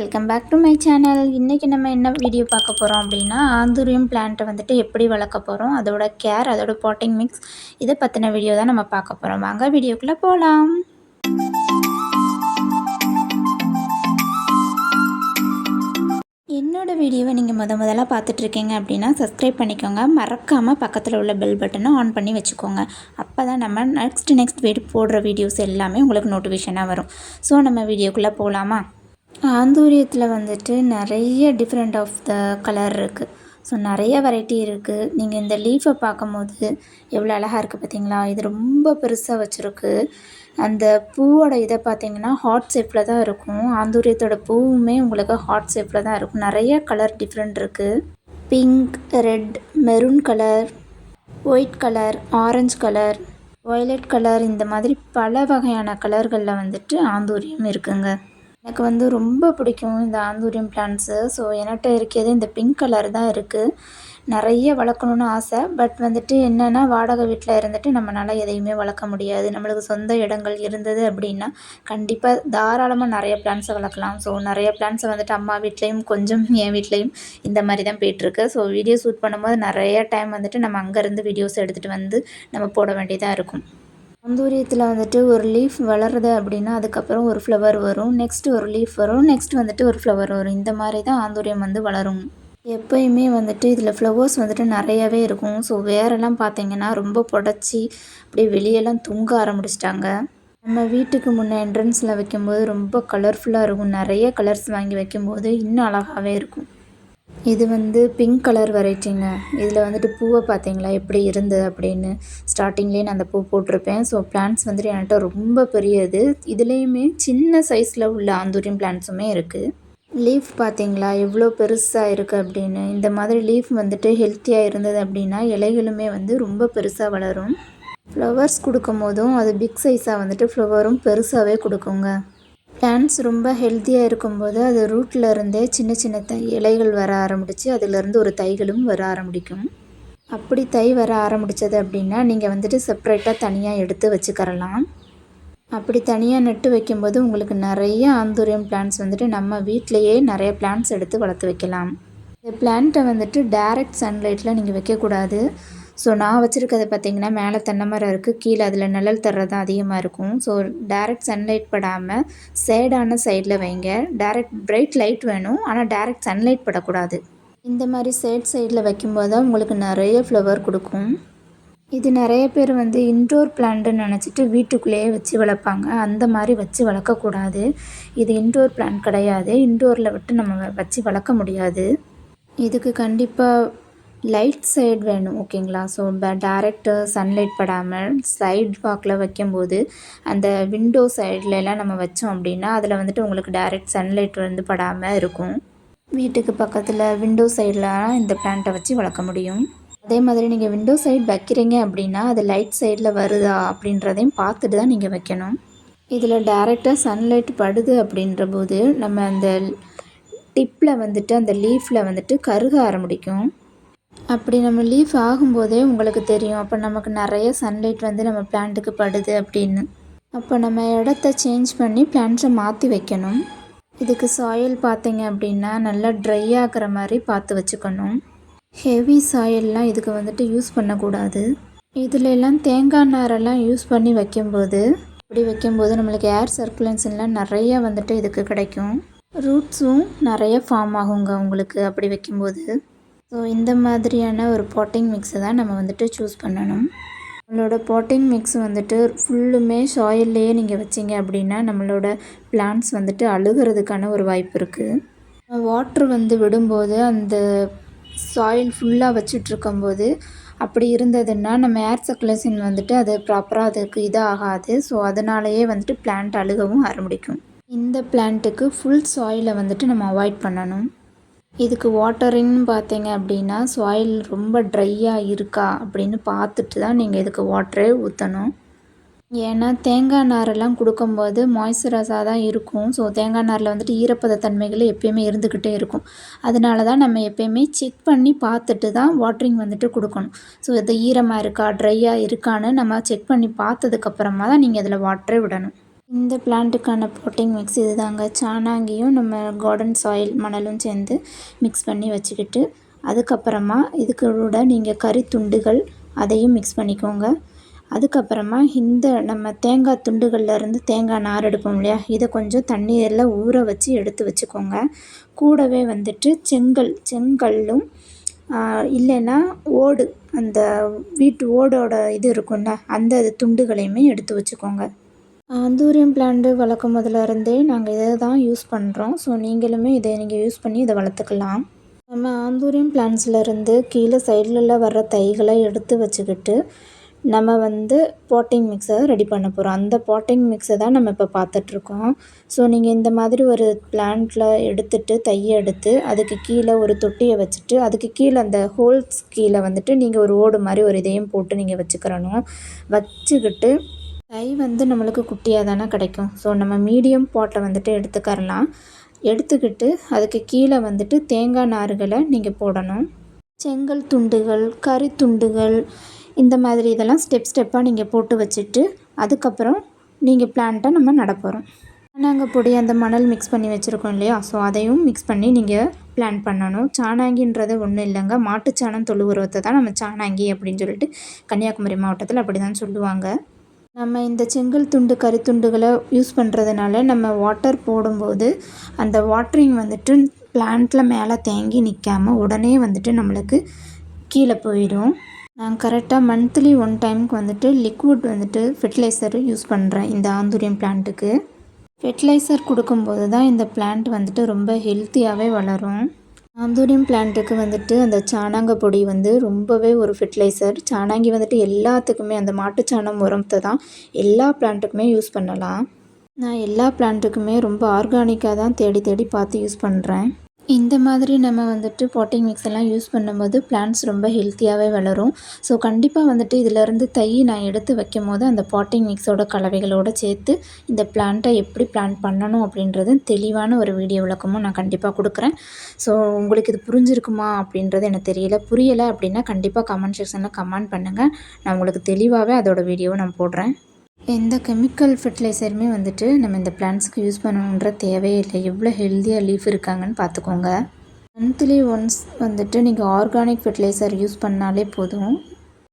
Welcome back to my channel. இன்றைக்கி நம்ம என்ன வீடியோ பார்க்க போகிறோம் அப்படின்னா, ஆந்தூரியம் பிளான்ட்டை வந்துட்டு எப்படி வளர்க்க போகிறோம், அதோட கேர், அதோட பாட்டிங் மிக்ஸ், இதை பற்றின வீடியோ தான் நம்ம பார்க்க போகிறோம். வாங்க வீடியோக்குள்ளே போகலாம். என்னோடய வீடியோவை நீங்கள் முதல்ல பார்த்துட்ருக்கீங்க அப்படின்னா சப்ஸ்கிரைப் பண்ணிக்கோங்க. மறக்காமல் பக்கத்தில் உள்ள பெல் பட்டனை ஆன் பண்ணி வச்சுக்கோங்க. அப்போ தான் நம்ம நெக்ஸ்ட் வீடியோ போடுற வீடியோஸ் எல்லாமே உங்களுக்கு நோட்டிஃபிகேஷனாக வரும். ஸோ நம்ம வீடியோக்குள்ளே போகலாமா? ஆந்தூரியத்தில் வந்துட்டு நிறைய டிஃப்ரெண்ட் ஆஃப் த கலர் இருக்குது. ஸோ நிறைய வெரைட்டி இருக்குது. நீங்கள் இந்த லீஃபை பார்க்கும்போது எவ்வளோ அழகாக இருக்குது பார்த்தீங்களா? இது ரொம்ப பெருசாக வச்சுருக்கு. அந்த பூவோட இதை பார்த்தீங்கன்னா ஹார்ட் ஷேப்பில் தான் இருக்கும். ஆந்தூரியத்தோட பூவுமே உங்களுக்கு ஹார்ட் ஷேப்பில் தான் இருக்கும். நிறைய கலர் டிஃப்ரெண்ட் இருக்குது. Pink, red, maroon colour, white colour, orange colour, violet colour, இந்த மாதிரி பல வகையான கலர்களில் வந்துட்டு ஆந்தூரியம் இருக்குங்க. எனக்கு வந்து ரொம்ப பிடிக்கும் இந்த ஆந்தூரியம் பிளான்ட்ஸு. ஸோ என்கிட்ட இருக்கிறது இந்த பிங்க் கலர் தான் இருக்குது. நிறைய வளர்க்கணுன்னு ஆசை. பட் வந்துட்டு என்னென்னா, வாடகை வீட்டில் இருந்துட்டு நம்மளால் எதையுமே வளர்க்க முடியாது. நம்மளுக்கு சொந்த இடங்கள் இருந்தது அப்படின்னா கண்டிப்பாக தாராளமாக நிறைய பிளான்ட்ஸை வளர்க்கலாம். ஸோ நிறைய பிளான்ட்ஸை வந்துட்டு அம்மா வீட்லேயும் கொஞ்சம் என் வீட்லேயும் இந்த மாதிரி தான் போய்ட்டுருக்கு. ஸோ வீடியோ ஷூட் பண்ணும்போது நிறைய டைம் வந்துட்டு நம்ம அங்கேருந்து வீடியோஸ் எடுத்துகிட்டு வந்து நம்ம போட வேண்டியதாக இருக்கும். ஆந்தூரியத்தில் வந்துட்டு ஒரு லீஃப் வளருது அப்படின்னா அதுக்கப்புறம் ஒரு ஃப்ளவர் வரும், நெக்ஸ்ட் ஒரு லீஃப் வரும், நெக்ஸ்ட் வந்துட்டு ஒரு ஃப்ளவர் வரும். இந்த மாதிரி தான் ஆந்தூரியம் வந்து வளரும். எப்போயுமே வந்துட்டு இதில் ஃப்ளவர்ஸ் வந்துட்டு நிறையாவே இருக்கும். ஸோ வேரெல்லாம் பார்த்திங்கன்னா ரொம்ப புடச்சி அப்படியே வெளியெல்லாம் தூங்க ஆரம்பிச்சிட்டாங்க. நம்ம வீட்டுக்கு முன்னே என்ட்ரன்ஸில் வைக்கும்போது ரொம்ப கலர்ஃபுல்லாக இருக்கும். நிறைய கலர்ஸ் வாங்கி வைக்கும்போது இன்னும் அழகாகவே இருக்கும். இது வந்து பிங்க் கலர் வெரைட்டிங்க. இதில் வந்துட்டு பூவை பார்த்தீங்களா எப்படி இருந்தது அப்படின்னு. ஸ்டார்டிங்லேயே நான் அந்த பூ போட்டிருப்பேன். ஸோ பிளான்ட்ஸ் வந்துட்டு என்கிட்ட ரொம்ப பெரியது. இதுலேயுமே சின்ன சைஸில் உள்ள ஆந்தூரியம் பிளான்ட்ஸுமே இருக்குது. லீஃப் பார்த்தீங்களா எவ்வளோ பெருசாக இருக்குது அப்படின்னு. இந்த மாதிரி லீஃப் வந்துட்டு ஹெல்த்தியாக இருந்தது அப்படின்னா இலைகளுமே வந்து ரொம்ப பெருசாக வளரும். ஃப்ளவர்ஸ் கொடுக்கும் போதும் அது பிக் சைஸாக வந்துட்டு ஃப்ளவரும் பெருசாகவே கொடுக்குங்க. பிளான்ட்ஸ் ரொம்ப ஹெல்த்தியாக இருக்கும்போது அது ரூட்டில் இருந்தே சின்ன சின்ன இலைகள் வர ஆரம்பிச்சு அதிலேருந்து ஒரு தைகளும் வர ஆரம்பிக்கும். அப்படி தை வர ஆரம்பித்தது அப்படின்னா நீங்கள் வந்துட்டு செப்ரேட்டாக தனியாக எடுத்து வச்சுக்கரலாம். அப்படி தனியாக நட்டு வைக்கும்போது உங்களுக்கு நிறைய ஆந்தூரியம் பிளான்ட்ஸ் வந்துட்டு நம்ம வீட்டிலையே நிறைய பிளான்ட்ஸ் எடுத்து வளர்த்து வைக்கலாம். இந்த பிளான்ட்டை வந்துட்டு டைரக்ட் சன்லைட்டில் நீங்கள் வைக்கக்கூடாது. ஸோ நான் வச்சுருக்கிறது பார்த்திங்கன்னா மேலே தென்னை மரம் இருக்குது, கீழே அதில் நிழல் தர்றது தான் அதிகமாக இருக்கும். ஸோ டைரக்ட் சன்லைட் படாமல் ஷேடான சைடில் வைங்க. டைரக்ட் பிரைட் லைட் வேணும், ஆனால் டைரக்ட் சன்லைட் படக்கூடாது. இந்த மாதிரி சைடில் வைக்கும்போது தான் உங்களுக்கு நிறைய ஃப்ளவர் கொடுக்கும். இது நிறைய பேர் வந்து இன்டோர் பிளான்ட்டுன்னு நினச்சிட்டு வீட்டுக்குள்ளேயே வச்சு வளர்ப்பாங்க. அந்த மாதிரி வச்சு வளர்க்கக்கூடாது. இது இன்டோர் பிளான்ட் கிடையாது. இன்டோரில் விட்டு நம்ம வச்சு வளர்க்க முடியாது. இதுக்கு கண்டிப்பாக லைட் சைடு வேணும், ஓகேங்களா? ஸோ டைரக்ட் சன்லைட் படாமல் சைட் வாக்கில் வைக்கும்போது அந்த விண்டோ சைட்லலாம் நம்ம வச்சோம் அப்படின்னா அதில் வந்துட்டு உங்களுக்கு டைரக்ட் சன்லைட் வந்து படாமல் இருக்கும். வீட்டுக்கு பக்கத்தில் விண்டோ சைடில் இந்த பிளான்ட்டை வச்சு வளர்க்க முடியும். அதே மாதிரி நீங்கள் விண்டோ சைடு வைக்கிறீங்க அப்படின்னா அது லைட் சைடில் வருதா அப்படின்றதையும் பார்த்துட்டு தான் நீங்கள் வைக்கணும். இதில் டைரெக்டாக சன்லைட் படுது அப்படின்ற போது நம்ம அந்த டிப்பில் வந்துட்டு அந்த லீஃபில் வந்துட்டு கருக ஆரம்பிக்கும். அப்படி நம்ம லீஃப் ஆகும்போதே உங்களுக்கு தெரியும். அப்போ நமக்கு நிறைய சன்லைட் வந்து நம்ம பிளான்ட்டுக்கு படுது அப்படின்னு. அப்போ நம்ம இடத்த சேஞ்ச் பண்ணி பிளான்ட்ஸை மாற்றி வைக்கணும். இதுக்கு சாயில் பார்த்திங்க அப்படின்னா நல்லா ட்ரை ஆகிற மாதிரி பார்த்து வச்சுக்கணும். ஹெவி சாயிலெலாம் இதுக்கு வந்துட்டு யூஸ் பண்ணக்கூடாது. இதிலெல்லாம் தேங்காய் நாரெல்லாம் யூஸ் பண்ணி வைக்கும்போது நம்மளுக்கு ஏர் சர்க்குலேஷன்லாம் நிறையா வந்துட்டு இதுக்கு கிடைக்கும். ரூட்ஸும் நிறைய ஃபார்ம் ஆகுங்க உங்களுக்கு அப்படி வைக்கும்போது. ஸோ இந்த மாதிரியான ஒரு பாட்டிங் மிக்ஸை தான் நம்ம வந்துட்டு சூஸ் பண்ணணும். நம்மளோட பாட்டிங் மிக்ஸ் வந்துட்டு ஃபுல்லுமே சாயில்லையே நீங்கள் வச்சிங்க அப்படின்னா நம்மளோட பிளான்ட்ஸ் வந்துட்டு அழுகிறதுக்கான ஒரு வாய்ப்பு இருக்குது. வாட்ரு வந்து விடும்போது அந்த சாயில் ஃபுல்லாக வச்சிட்ருக்கும்போது அப்படி இருந்ததுன்னா நம்ம ஏர் சர்க்குலேஷன் வந்துட்டு அது ப்ராப்பராக அதுக்கு இதாகாது. ஸோ அதனாலேயே வந்துட்டு பிளான்ட் அழுகவும் ஆரம்பிக்கும். இந்த பிளான்ட்டுக்கு ஃபுல் சாயிலை வந்துட்டு நம்ம அவாய்ட் பண்ணணும். இதுக்கு வாட்டரிங்னு பார்த்தீங்க அப்படின்னா சாயில் ரொம்ப ட்ரையாக இருக்கா அப்படின்னு பார்த்துட்டு தான் நீங்கள் இதுக்கு வாட்டரே ஊற்றணும். ஏன்னா தேங்காய் நாரெல்லாம் கொடுக்கும்போது மாய்ஸ்சரைஸாக தான் இருக்கும். ஸோ தேங்காய் நாரில் வந்துட்டு ஈரப்பத தன்மைகள் எப்பயுமே இருந்துக்கிட்டே இருக்கும். அதனால தான் நம்ம எப்பயுமே செக் பண்ணி பார்த்துட்டு தான் வாட்டரிங் வந்துட்டு கொடுக்கணும். ஸோ இது ஈரமாக இருக்கா ட்ரையாக இருக்கான்னு நம்ம செக் பண்ணி பார்த்ததுக்கப்புறமா தான் நீங்கள் இதில் வாட்டரே விடணும். இந்த பிளான்ட்டுக்கான பாட்டிங் மிக்ஸ் இதுதாங்க. சாணாங்கியும் நம்ம கார்டன் சாயில் மணலும் சேர்ந்து மிக்ஸ் பண்ணி வச்சுக்கிட்டு, அதுக்கப்புறமா இதுக்கூட நீங்கள் கறி துண்டுகள் அதையும் மிக்ஸ் பண்ணிக்கோங்க. அதுக்கப்புறமா இந்த நம்ம தேங்காய் துண்டுகள்லேருந்து தேங்காய் நார் எடுப்போம் இல்லையா, இதை கொஞ்சம் தண்ணீரில் ஊற வச்சு எடுத்து வச்சுக்கோங்க. கூடவே வந்துட்டு செங்கல்லும் இல்லைன்னா ஓடு, அந்த வீட்டு ஓடோட இது இருக்கும்ல, அந்த துண்டுகளையுமே எடுத்து வச்சுக்கோங்க. ஆந்தூரியம் பிளான்ட்டு வளர்க்கும் போதுலேருந்தே நாங்கள் இதை தான் யூஸ் பண்ணுறோம். ஸோ நீங்களுமே இதை யூஸ் பண்ணி இதை வளர்த்துக்கலாம். நம்ம ஆந்தூரியம் பிளான்ட்ஸ்லேருந்து கீழே சைடில் வர்ற தைகளை எடுத்து வச்சுக்கிட்டு நம்ம பாட்டிங் மிக்ஸை ரெடி பண்ண போகிறோம். அந்த பாட்டிங் மிக்ஸை தான் நம்ம இப்போ பார்த்துட்ருக்கோம். ஸோ நீங்கள் இந்த மாதிரி ஒரு பிளான்ட்டில் எடுத்துகிட்டு தையை எடுத்து அதுக்கு கீழே ஒரு தொட்டியை வச்சுட்டு அதுக்கு கீழே அந்த ஹோல்ஸ் கீழே நீங்கள் ஒரு ஓடு மாதிரி ஒரு இதையும் போட்டு நீங்கள் வச்சுக்கிறணும். வச்சுக்கிட்டு தை நம்மளுக்கு குட்டியாக தானே கிடைக்கும். ஸோ நம்ம மீடியம் பாட்டை எடுத்துக்கரலாம். எடுத்துக்கிட்டு அதுக்கு கீழே தேங்காய் நார்களை நீங்கள் போடணும். செங்கல் துண்டுகள், கறி துண்டுகள், இந்த மாதிரி இதெல்லாம் ஸ்டெப்பாக நீங்கள் போட்டு வச்சுட்டு அதுக்கப்புறம் நீங்கள் பிளான்ட்டை நம்ம நடப்போகிறோம். சாணாங்க பொடி அந்த மணல் மிக்ஸ் பண்ணி வச்சுருக்கோம் இல்லையா, ஸோ அதையும் மிக்ஸ் பண்ணி நீங்கள் பிளான் பண்ணணும். சாணாங்கின்றது ஒன்றும் இல்லைங்க, மாட்டுச்சாணம் தொழு உரத்தை தான் நம்ம சாணாங்கி அப்படின்னு சொல்லிட்டு கன்னியாகுமரி மாவட்டத்தில் அப்படி தான் சொல்லுவாங்க. நம்ம இந்த செங்கல் துண்டு கறி துண்டுகளை யூஸ் பண்ணுறதுனால நம்ம வாட்டர் போடும்போது அந்த வாட்டரிங் பிளான்ட்டில் மேலே தேங்கி நிற்காமல் உடனே நம்மளுக்கு கீழே போயிடும். நான் கரெக்டாக மந்த்லி 1 டைமுக்கு லிக்விட் ஃபெர்டிலைசர் யூஸ் பண்ணுறேன் இந்த ஆந்தூரியம் பிளான்ட்டுக்கு. ஃபெர்டிலைசர் கொடுக்கும்போது தான் இந்த பிளான்ட் ரொம்ப ஹெல்த்தியாகவே வளரும். ஆந்தூரியம் பிளான்ட்டுக்கு அந்த சாணாங்க பொடி ரொம்பவே ஒரு ஃபெர்டிலைசர். சாணாங்கி எல்லாத்துக்குமே அந்த மாட்டுச்சாணம் உரத்தை தான் எல்லா பிளான்ட்டுக்குமே யூஸ் பண்ணலாம். நான் எல்லா பிளான்ட்டுக்குமே ரொம்ப ஆர்கானிக்காக தான் தேடி தேடி பார்த்து யூஸ் பண்ணுறேன். இந்த மாதிரி நம்ம பாட்டிங் மிக்ஸ் எல்லாம் யூஸ் பண்ணும்போது பிளான்ட்ஸ் ரொம்ப ஹெல்த்தியாகவே வளரும். ஸோ கண்டிப்பாக இதிலேருந்து தை நான் எடுத்து வைக்கும் போது அந்த பாட்டிங் மிக்ஸோட கலவைகளோடு சேர்த்து இந்த பிளான்ட்டை எப்படி பிளான்ட் பண்ணணும் அப்படின்றது தெளிவான ஒரு வீடியோ விளக்கமும் நான் கண்டிப்பாக கொடுக்குறேன். ஸோ உங்களுக்கு இது புரிஞ்சிருக்குமா அப்படின்றது எனக்கு தெரியல. புரியலை அப்படின்னா கண்டிப்பாக கமெண்ட் செக்ஷனில் கமெண்ட் பண்ணுங்கள். நான் உங்களுக்கு தெளிவாகவே அதோட வீடியோவை நான் போடுறேன். எந்த கெமிக்கல் ஃபெர்டிலைசருமே நம்ம இந்த பிளான்ட்ஸுக்கு யூஸ் பண்ணணுன்ற தேவையே இல்லை. எவ்வளோ ஹெல்த்தியாக லீஃப் இருக்காங்கன்னு பார்த்துக்கோங்க. மந்த்லி ஒன்ஸ் நீங்கள் ஆர்கானிக் ஃபெர்டிலைசர் யூஸ் பண்ணாலே போதும்.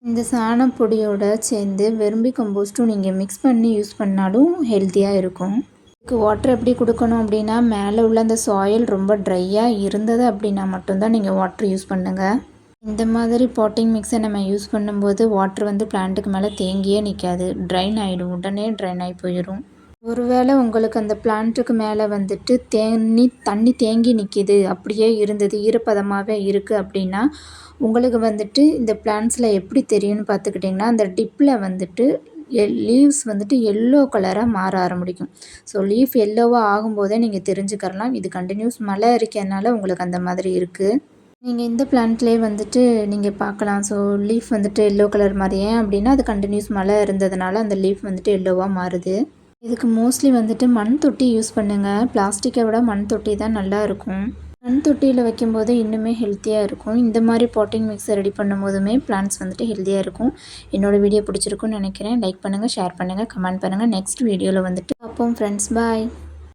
இந்த சாணப்பொடியோட சேர்ந்து வெர்மி கம்போஸ்ட்டும் நீங்கள் மிக்ஸ் பண்ணி யூஸ் பண்ணாலும் ஹெல்த்தியாக இருக்கும். இதுக்கு வாட்டர் எப்படி கொடுக்கணும் அப்படின்னா, மேலே உள்ள அந்த சாயில் ரொம்ப ட்ரையாக இருந்தது அப்படின்னா மட்டும்தான் நீங்கள் வாட்டர் யூஸ் பண்ணுங்கள். இந்த மாதிரி பாட்டிங் மிக்ஸை நம்ம யூஸ் பண்ணும்போது வாட்டர் பிளான்ட்டுக்கு மேலே தேங்கியே நிற்காது, ட்ரைன் ஆகிடும், உடனே ட்ரைன் ஆகி போயிடும். ஒருவேளை உங்களுக்கு அந்த பிளான்ட்டுக்கு மேலே தண்ணி தேங்கி நிற்கிது, அப்படியே இருந்தது, ஈரப்பதமாகவே இருக்குது அப்படின்னா உங்களுக்கு இந்த பிளான்ட்ஸில் எப்படி தெரியும்னு பார்த்துக்கிட்டிங்கன்னா, அந்த டிப்பில் லீவ்ஸ் எல்லோ கலராக மாற ஆரம்பிக்கும். ஸோ லீஃப் எல்லோவாக ஆகும்போதே நீங்கள் தெரிஞ்சுக்கிறலாம் இது கண்டினியூஸ் மழை இருக்கனால உங்களுக்கு அந்த மாதிரி இருக்குது. நீங்கள் இந்த பிளான்ட்லேயே நீங்கள் பார்க்கலாம். ஸோ லீஃப் எல்லோ கலர் மாதிரி, ஏன் அப்படின்னா அது கண்டினியூஸ் மழை இருந்ததுனால அந்த லீஃப் எல்லோவாக மாறுது. இதுக்கு மோஸ்ட்லி மண் தொட்டி யூஸ் பண்ணுங்கள். பிளாஸ்டிக்கை விட மண் தொட்டி தான் நல்லா இருக்கும். மண் தொட்டியில் வைக்கும்போது இன்னுமே ஹெல்த்தியாக இருக்கும். இந்த மாதிரி பாட்டிங் மிக்ஸை ரெடி பண்ணும் போதுமே பிளான்ட்ஸ் ஹெல்த்தியாக இருக்கும். என்னோடய வீடியோ பிடிச்சிருக்குன்னு நினைக்கிறேன். லைக் பண்ணுங்கள், ஷேர் பண்ணுங்கள், கமெண்ட் பண்ணுங்கள். நெக்ஸ்ட் வீடியோவில் பார்ப்போம் ஃப்ரெண்ட்ஸ். பாய்.